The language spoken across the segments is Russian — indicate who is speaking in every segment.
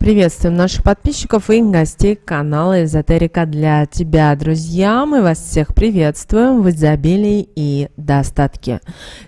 Speaker 1: Приветствуем наших подписчиков и гостей канала Эзотерика для тебя, друзья. Мы вас всех приветствуем в изобилии и достатке.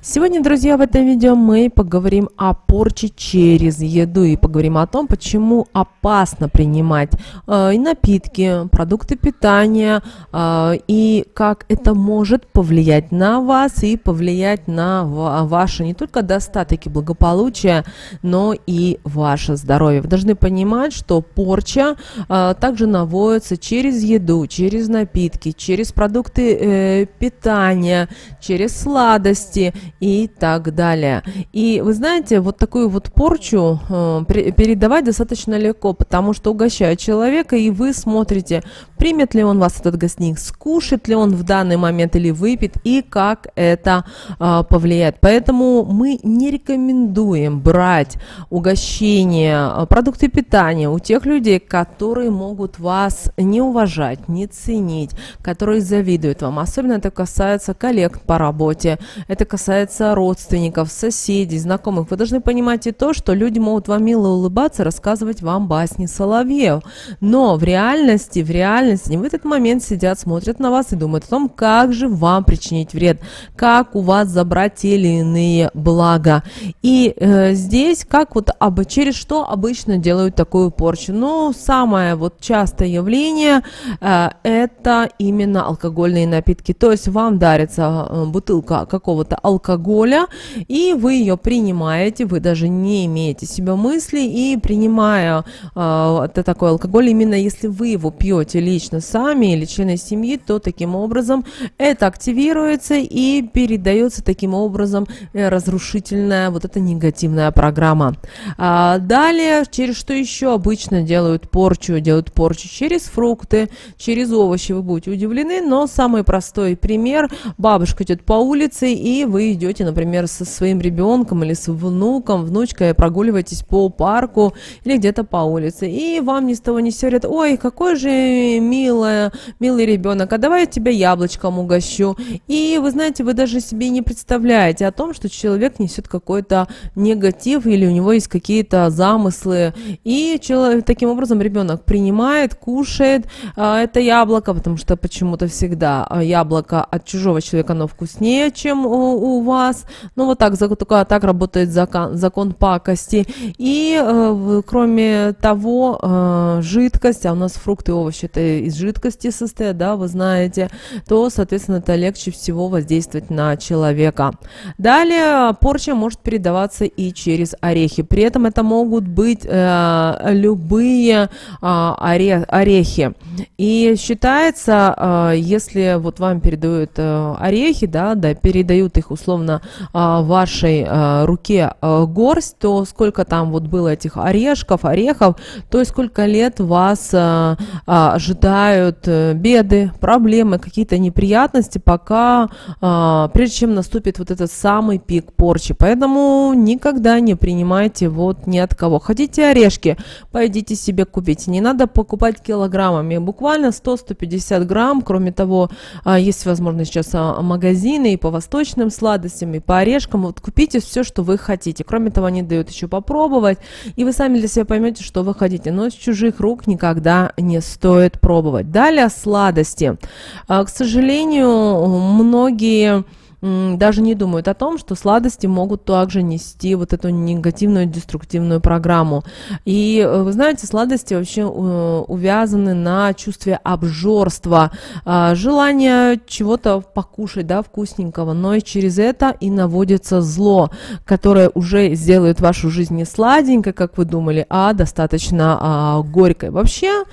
Speaker 1: Сегодня, друзья, в этом видео мы поговорим о порче через еду и поговорим о том, почему опасно принимать и напитки, продукты питания, и как это может повлиять на вас и повлиять на ваше не только достаток и благополучие, но и ваше здоровье. Вы должны понимать, что порча также наводится через еду, через напитки, через продукты питания, через сладости и так далее. И вы знаете, вот такую вот порчу передавать достаточно легко, потому что угощают человека, и вы смотрите, примет ли он вас этот гостиник, скушает ли он в данный момент или выпьет, и как это повлияет. Поэтому мы не рекомендуем брать угощения, продукты питания у тех людей, которые могут вас не уважать, не ценить, которые завидуют вам. Особенно это касается коллег по работе, это касается родственников, соседей, знакомых. Вы должны понимать и то, что люди могут вам мило улыбаться, рассказывать вам басни Соловьев. Но в реальности в этот момент сидят, смотрят на вас и думают о том, как же вам причинить вред, как у вас забрать те или иные блага. И здесь, через что обычно делают такую порчу? Ну, самое вот частое явление это именно алкогольные напитки. То есть вам дарится бутылка какого-то алкоголя, и вы ее принимаете, вы даже не имеете себе мысли, и принимая такой алкоголь, именно если вы его пьете лично сами или члены семьи, то таким образом это активируется и передается таким образом разрушительная вот эта негативная программа. Далее, через что еще обычно делают порчу? Делают порчу через фрукты, через овощи. Вы будете удивлены, но самый простой пример: бабушка идет по улице, и вы идете, например, со своим ребенком или с внуком, внучкой, прогуливаетесь по парку или где-то по улице, и вам ни с того ни с сего говорят: ой, какой же милый ребенок, а давай я тебя яблочком угощу. И вы знаете, вы даже себе не представляете о том, что человек несет какой-то негатив или у него есть какие-то замыслы, и таким образом ребенок принимает, кушает это яблоко, потому что почему-то всегда яблоко от чужого человека оно вкуснее, чем у вас. Ну вот так работает закон пакости. И кроме того, жидкость, а у нас фрукты и овощи это из жидкости состоят, да, вы знаете, то, соответственно, это легче всего воздействовать на человека. Далее порча может передаваться и через орехи. При этом это могут быть любые орехи. И считается, если вот вам передают орехи, да, передают их условно вашей руке горсть, то сколько там вот было этих орехов, то есть сколько лет вас ожидают беды, проблемы, какие-то неприятности, пока, прежде чем наступит вот этот самый пик порчи. Поэтому никогда не принимайте вот ни от кого. Хотите орешки, пойдите себе купите. Не надо покупать килограммами, буквально 100-150 грамм. Кроме того, есть возможность сейчас магазины и по восточным сладостям, и по орешкам. Вот купите все, что вы хотите. Кроме того, они дают еще попробовать, и вы сами для себя поймете, что вы хотите. Но с чужих рук никогда не стоит пробовать. Далее сладости. К сожалению, многие даже не думают о том, что сладости могут также нести вот эту негативную, деструктивную программу. И вы знаете, сладости вообще увязаны на чувстве обжорства, желание чего-то покушать, да, вкусненького, но и через это и наводится зло, которое уже сделает вашу жизнь не сладенькой, как вы думали, а достаточно горькой. Вообще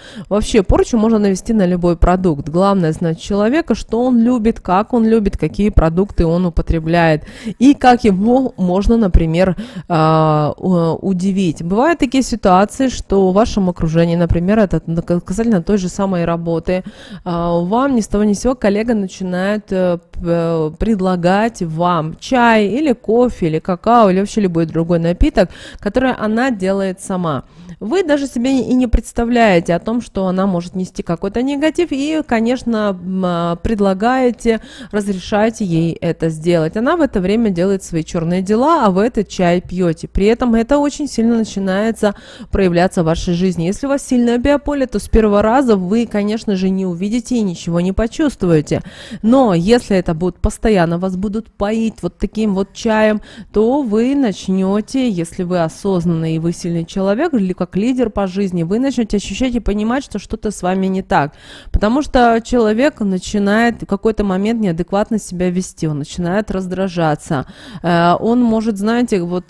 Speaker 1: порчу можно навести на любой продукт. Главное знать человека, что он любит, как он любит, какие продукты он употребляет и как его можно, например, удивить. Бывают такие ситуации, что в вашем окружении, например, это касательно той же самой работы, вам ни с того ни с сего коллега начинает предлагать вам чай или кофе, или какао, или вообще любой другой напиток, который она делает сама. Вы даже себе и не представляете о том, что она может нести какой-то негатив, и, конечно, предлагаете, разрешаете ей это это сделать, она в это время делает свои черные дела, а вы этот чай пьете. При этом это очень сильно начинается проявляться в вашей жизни. Если у вас сильное биополе, то с первого раза вы, конечно же, не увидите и ничего не почувствуете. Но если это будет постоянно, вас будут поить вот таким вот чаем, то вы начнете, если вы осознанный и вы сильный человек, или как лидер по жизни, вы начнете ощущать и понимать, что что-то с вами не так. Потому что человек начинает в какой-то момент неадекватно себя вести, он начинает раздражаться, он может, знаете, вот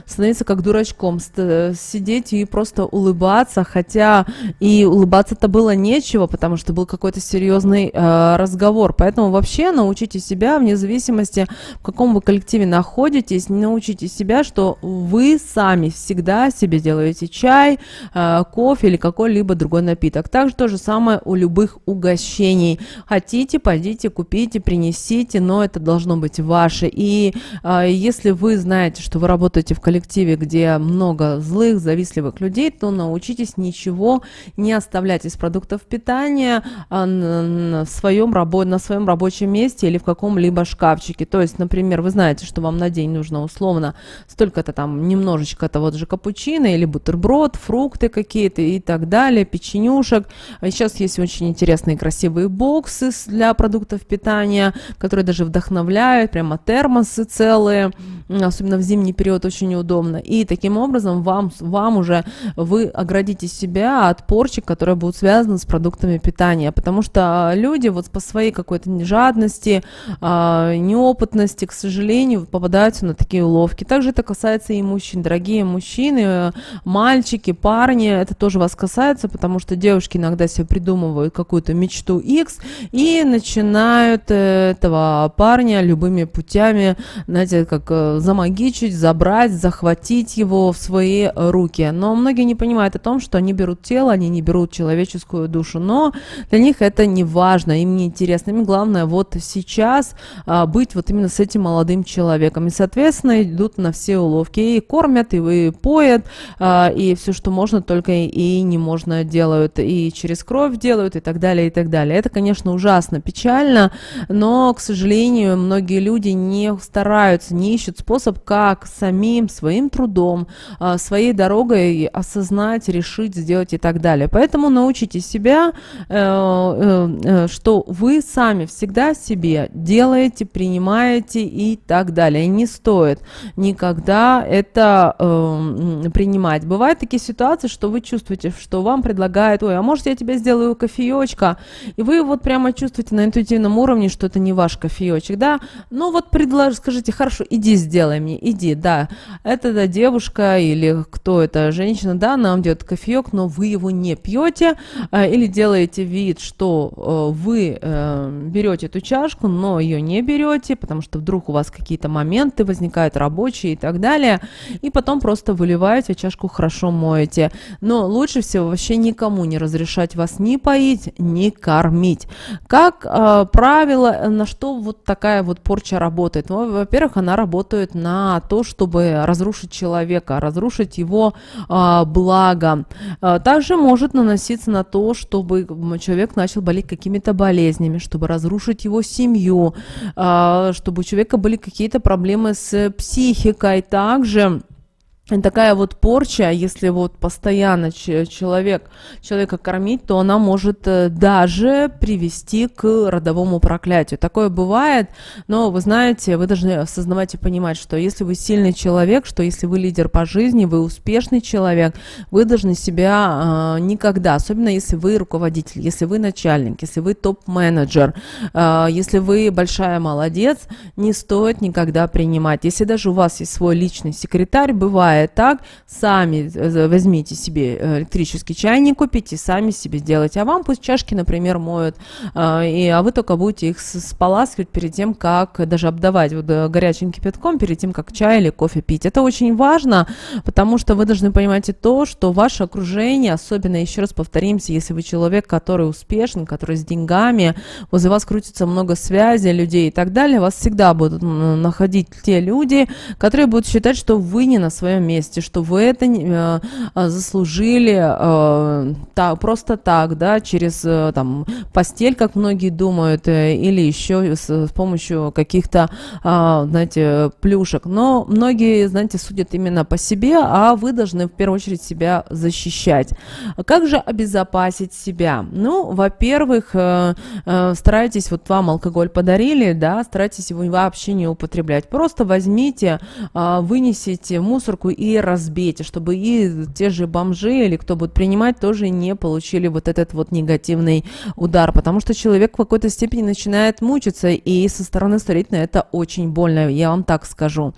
Speaker 1: становиться как дурачком, сидеть и просто улыбаться, хотя и улыбаться-то было нечего, потому что был какой-то серьезный разговор. Поэтому вообще научите себя, вне зависимости, в каком вы коллективе находитесь, научите себя, что вы сами всегда себе делаете чай, кофе или какой-либо другой напиток. Также то же самое у любых угощений. Хотите, пойдите, купите, принесите, но это должно быть ваше. И если вы знаете, что вы работаете в коллективе, где много злых, завистливых людей, то научитесь ничего не оставлять из продуктов питания на своем рабочем месте или в каком-либо шкафчике. То есть, например, вы знаете, что вам на день нужно условно столько-то там немножечко того же капучино или бутерброд, фрукты какие-то и так далее, печенюшек. Сейчас есть очень интересные красивые боксы для продуктов питания, которые даже вдохновляют, прямо термосы целые, особенно в зимний период очень удобно. И таким образом вам уже вы оградите себя от порчи, которые будут связаны с продуктами питания, потому что люди вот по своей какой-то жадности, неопытности, к сожалению, попадаются на такие уловки. Также это касается и мужчин. Дорогие мужчины, мальчики, парни, это тоже вас касается, потому что девушки иногда себе придумывают какую-то мечту X и начинают этого парня любыми путями, знаете, как замагичить, забрать, захватить его в свои руки. Но многие не понимают о том, что они берут тело, они не берут человеческую душу, но для них это не важно, им не интересно. Им главное вот сейчас быть вот именно с этим молодым человеком. И, соответственно, идут на все уловки. И кормят, и поят, и все, что можно, только и не можно делают. И через кровь делают, и так далее, и так далее. Это, конечно, ужасно печально, но, к сожалению, многие люди не стараются, не ищут способ, как самим своим трудом, своей дорогой осознать, решить, сделать и так далее. Поэтому научите себя, что вы сами всегда себе делаете, принимаете и так далее. И не стоит никогда это принимать. Бывают такие ситуации, что вы чувствуете, что вам предлагают: ой, а может я тебе сделаю кофеечка, и вы вот прямо чувствуете на интуитивном уровне, что это не ваш кофеечек, да? Ну вот скажите: хорошо, иди сделай мне, иди, да. Это да, девушка или кто это, женщина, да, нам делает кофеек, но вы его не пьете или делаете вид, что вы берете эту чашку, но ее не берете, потому что вдруг у вас какие-то моменты возникают рабочие и так далее, и потом просто выливаете, чашку хорошо моете. Но лучше всего вообще никому не разрешать вас ни поить, ни кормить. Как правило, на что вот такая вот порча работает? Ну, во-первых, она работает на то, чтобы разрушить человека, разрушить его благо. Также может наноситься на то, чтобы человек начал болеть какими-то болезнями, чтобы разрушить его семью, чтобы у человека были какие-то проблемы с психикой. Также такая вот порча, если вот постоянно человека кормить, то она может даже привести к родовому проклятию. Такое бывает, но вы знаете, вы должны осознавать и понимать, что если вы сильный человек, что если вы лидер по жизни, вы успешный человек, вы должны себя никогда, особенно если вы руководитель, если вы начальник, если вы топ-менеджер, если вы большая молодец, не стоит никогда принимать. Если даже у вас есть свой личный секретарь, бывает так, сами возьмите себе электрический чайник, купите, сами себе сделайте, а вам пусть чашки, например, моют, а вы только будете их споласкивать перед тем, как даже обдавать вот горячим кипятком, перед тем, как чай или кофе пить. Это очень важно, потому что вы должны понимать и то, что ваше окружение, особенно, еще раз повторимся, если вы человек, который успешен, который с деньгами, возле вас крутится много связей, людей и так далее, вас всегда будут находить те люди, которые будут считать, что вы не на своем общественном месте, что вы это заслужили просто так, да, через там постель, как многие думают, или еще с помощью каких-то, знаете, плюшек. Но многие, знаете, судят именно по себе, а вы должны в первую очередь себя защищать. Как же обезопасить себя? Ну, во-первых, старайтесь, вот вам алкоголь подарили, да, старайтесь его вообще не употреблять. Просто возьмите, вынесите в мусорку и разбейте, чтобы и те же бомжи или кто будет принимать тоже не получили вот этот вот негативный удар, потому что человек в какой-то степени начинает мучиться, и со стороны старительно это очень больно, я вам так скажу.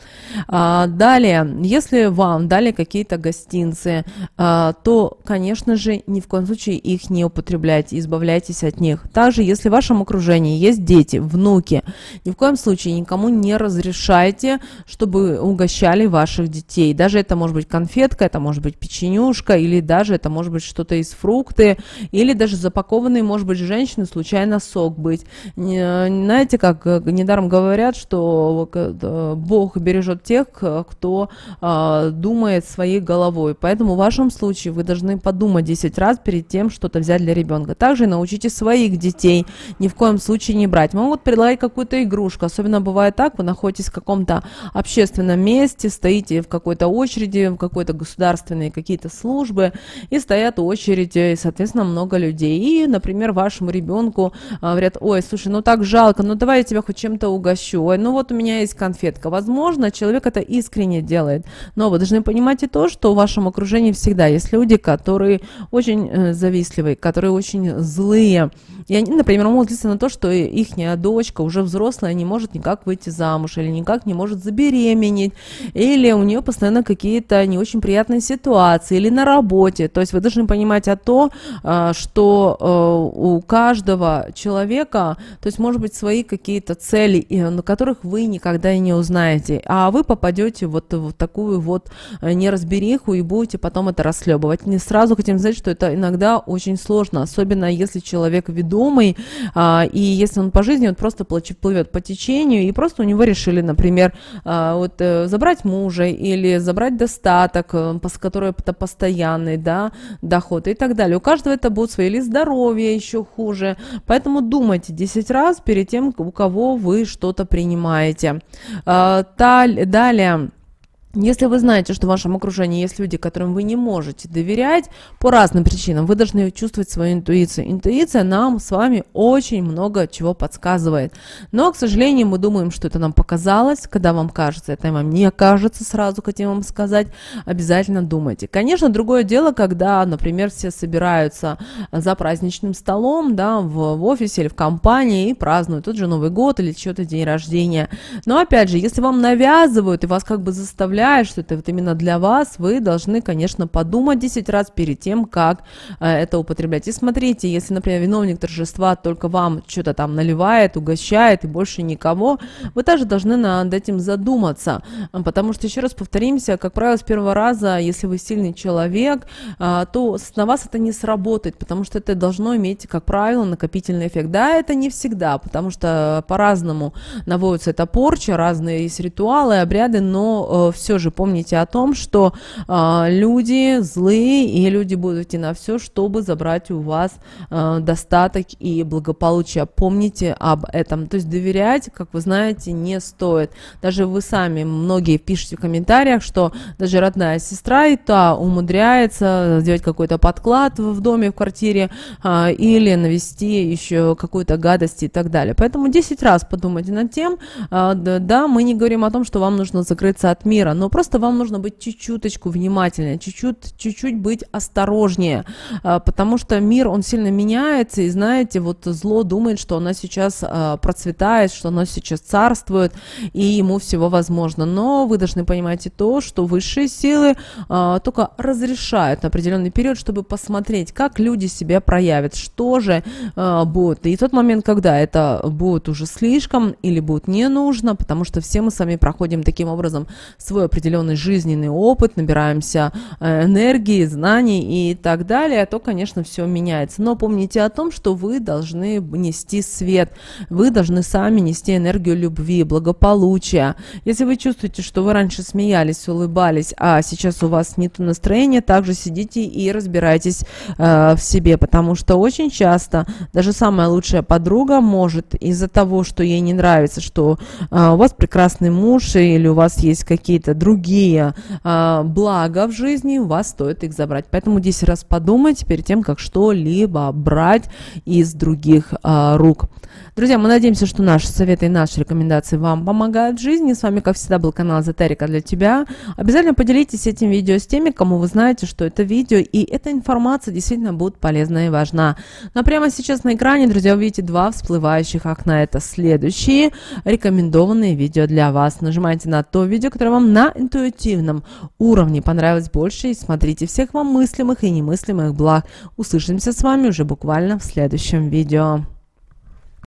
Speaker 1: Далее, если вам дали какие-то гостинцы, то, конечно же, ни в коем случае их не употребляйте, избавляйтесь от них. Также, если в вашем окружении есть дети, внуки, ни в коем случае никому не разрешайте, чтобы угощали ваших детей. Даже это может быть конфетка, это может быть печенюшка, или даже это может быть что-то из фрукты, или даже запакованный, может быть, женщины случайно сок быть. Знаете, как недаром говорят, что Бог бережет тех, кто думает своей головой. Поэтому в вашем случае вы должны подумать 10 раз перед тем, что-то взять для ребенка. Также научите своих детей ни в коем случае не брать. Могут предлагать какую-то игрушку. Особенно бывает так, вы находитесь в каком-то общественном месте, стоите в какой-то очереди, в какой-то государственной какие-то службы, и стоят очереди, и, соответственно, много людей. И, например, вашему ребенку говорят: ой, слушай, ну так жалко, ну давай я тебя хоть чем-то угощу. Ой, ну вот у меня есть конфетка. Возможно, человек это искренне делает. Но вы должны понимать и то, что в вашем окружении всегда есть люди, которые очень завистливые, которые очень злые. И они, например, могут злиться на то, что ихняя дочка уже взрослая, не может никак выйти замуж, или никак не может забеременеть, или у нее постоянно какие-то не очень приятные ситуации, или на работе. То есть вы должны понимать что у каждого человека, то есть может быть свои какие-то цели, на которых вы никогда и не узнаете, а вы попадете вот в такую вот неразбериху и будете потом это расхлебывать. Не сразу хотим сказать, что это иногда очень сложно, особенно если человек ведомый, и если он по жизни вот просто плывет по течению, и просто у него решили, например, забрать мужа или забрать достаток, который это постоянный, да, доход и так далее. У каждого это будет свое, или здоровье еще хуже. Поэтому думайте 10 раз перед тем, у кого вы что-то принимаете. Далее. Если вы знаете, что в вашем окружении есть люди, которым вы не можете доверять по разным причинам, вы должны чувствовать свою интуицию. Интуиция нам с вами очень много чего подсказывает. Но, к сожалению, мы думаем, что это нам показалось. Когда вам кажется, это вам не кажется, сразу хотим вам сказать, обязательно думайте. Конечно, другое дело, когда, например, все собираются за праздничным столом, да, в офисе или в компании и празднуют тот же Новый год или чьё-то день рождения. Но, опять же, если вам навязывают и вас как бы заставляют, что это вот именно для вас, вы должны, конечно, подумать 10 раз перед тем, как это употреблять. И смотрите, если, например, виновник торжества только вам что-то там наливает, угощает и больше никого, вы также должны над этим задуматься, потому что, еще раз повторимся, как правило, с первого раза, если вы сильный человек, то на вас это не сработает, потому что это должно иметь, как правило, накопительный эффект. Да, это не всегда, потому что по-разному наводится эта порча, разные есть ритуалы, обряды, но все же помните о том, что люди злые, и люди будут идти на все, чтобы забрать у вас достаток и благополучие. Помните об этом. То есть доверять, как вы знаете, не стоит. Даже вы сами, многие пишете в комментариях, что даже родная сестра и та умудряется сделать какой-то подклад в доме, в квартире, или навести еще какую-то гадость и так далее. Поэтому 10 раз подумайте над тем. Да, мы не говорим о том, что вам нужно закрыться от мира, но просто вам нужно быть чуть-чуточку внимательнее, чуть-чуть быть осторожнее, потому что мир, он сильно меняется, и знаете, вот зло думает, что оно сейчас процветает, что оно сейчас царствует, и ему всего возможно. Но вы должны понимать и то, что высшие силы только разрешают на определенный период, чтобы посмотреть, как люди себя проявят, что же будет. И тот момент, когда это будет уже слишком или будет не нужно, потому что все мы с вами проходим таким образом свой определенный жизненный опыт, набираемся энергии, знаний и так далее, то, конечно, все меняется. Но помните о том, что вы должны нести свет, вы должны сами нести энергию любви, благополучия. Если вы чувствуете, что вы раньше смеялись, улыбались, а сейчас у вас нет настроения, также сидите и разбирайтесь в себе, потому что очень часто даже самая лучшая подруга может из-за того, что ей не нравится, что у вас прекрасный муж или у вас есть какие-то другие блага в жизни, у вас стоит их забрать. Поэтому 10 раз подумайте перед тем, как что-либо брать из других рук. Друзья, мы надеемся, что наши советы и наши рекомендации вам помогают в жизни. С вами, как всегда, был канал Эзотерика для тебя. Обязательно поделитесь этим видео с теми, кому вы знаете, что это видео и эта информация действительно будет полезна и важна. Но прямо сейчас на экране, друзья, вы видите 2 всплывающих окна. Это следующие рекомендованные видео для вас. Нажимайте на то видео, которое вам на интуитивном уровне понравилось больше, и смотрите всех вам мыслимых и немыслимых благ. Услышимся с вами уже буквально в следующем видео.